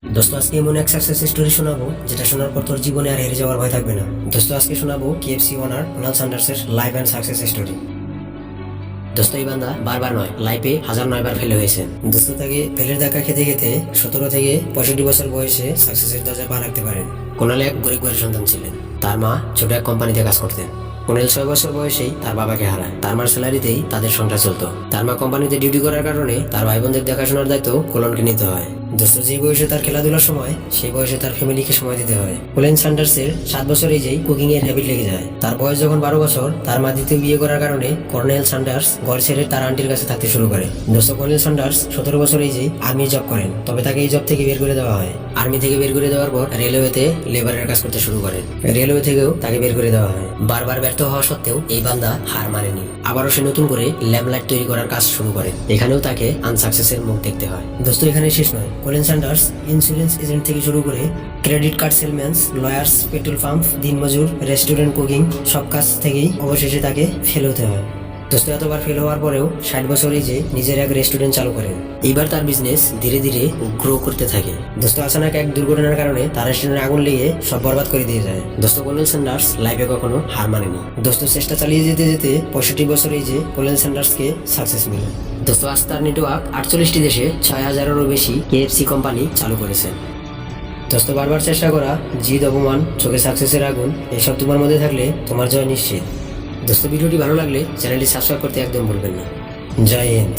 দোস্ত আজকে এমন এক সাকসেস স্টোরি শোনাবো যেটা শোনার পর তোর জীবনে আর হেরে যাওয়ার ভয় থাকবে না। দোস্ত আজকে শোনাবো কেএফসি ওনার কর্নেল স্যান্ডার্সের লাইফ অ্যান্ড সাকসেস স্টোরি। দোস্ত এই বান্দা বারবার নয়, লাইফে 1009বার ফেলে হয়েছে। দোস্ত তাকে ফেলের ধাক্কা খেতে খেতে 17 থেকে 65 বছর বয়সে সাকসেসের দরজায় পা রাখতে পারেন। কোনাল এক গরিব ঘরের সন্তান ছিলেন। তার মা ছোট এক কোম্পানিতে কাজ করতেন। কোনেল 6 বছর বয়সেই তার বাবাকে হারায়। তার মার স্যালারিতেই তাদের সংসার চলতো। তার মা কোম্পানিতে ডিউটি করার কারণে তার ভাই বোনদের দেখাশোনার দায়িত্ব কোলনকে নিতে হয়। দোস্ত যে বয়সে তার খেলাধুলার সময়, সেই বয়সে তার ফ্যামিলিকে সময় দিতে হয়। কোলেন স্যান্ডার্সের 7 বছর এজেই কুকিং এর হ্যাবিট লেগে যায়। তার বয়স যখন 12 বছর, তার মা দ্বিতীয় বিয়ে করার কারণে কর্নেল স্যান্ডার্স ঘর ছেড়ে তার আন্টির কাছে থাকতে শুরু করে। দোস্ত কর্নেল স্যান্ডার্স 17 বছর এজেই আর্মির জব করেন, তবে তাকে এই জব থেকে বের করে দেওয়া হয়। আর্মি থেকে বের করে দেওয়ার পর রেলওয়েতে লেবারের কাজ করতে শুরু করেন। রেলওয়ে থেকেও তাকে বের করে দেওয়া হয়। বারবার ব্যর্থ হওয়া সত্ত্বেও এই বান্দা হার মানেনি। আবারও সে নতুন করে ল্যাম্পলাইট তৈরি করার কাজ শুরু করেন। এখানেও তাকে আনসাকসেসের মুখ দেখতে হয়। দোস্ত এখানে শেষ নয়। কোলেন স্যান্ডার্স ইন্স্যুরেন্স এজেন্ট থেকে শুরু করে credit card Selman, lawyers, petrol pump, দিনমজুর, রেস্টুরেন্ট, কুকিং সব কাজ থেকেই অবশেষে তাকে ফেল হতে হয়। দোস্ত এতবার ফেল হওয়ার পরেও 60 বছরেই যে নিজের এক রেস্টুরেন্ট চালু করেন। এইবার তার বিজনেস ধীরে ধীরে গ্রো করতে থাকে। দোস্ত আচানক এক দুর্ঘটনার কারণে তার রেস্টুরেন্টে আগুন লেগে সব বরবাদ করে দিয়ে যায়। দোস্ত কোলেন স্যান্ডার্স লাইফে কখনো হার মানেনি। দোস্ত চেষ্টা চালিয়ে যেতে যেতে 65 বছরেই যে কোলেন স্যান্ডার্সকে সাকসেস মিলে। দোস্ত আজ তার নেটওয়ার্ক 48টি দেশে 6000-এরও বেশি কেএফসি কোম্পানি চালু করেছে। দোস্ত বারবার চেষ্টা করা, জিদ, অপমান, চোখে সাকসেসের আগুন, এসব তোমার মধ্যে থাকলে তোমার জয় নিশ্চিত। দোস্ত ভিডিওটি ভালো লাগলে চ্যানেলটি সাবস্ক্রাইব করতে একদম ভুলবেন না। জয় হিন্দ।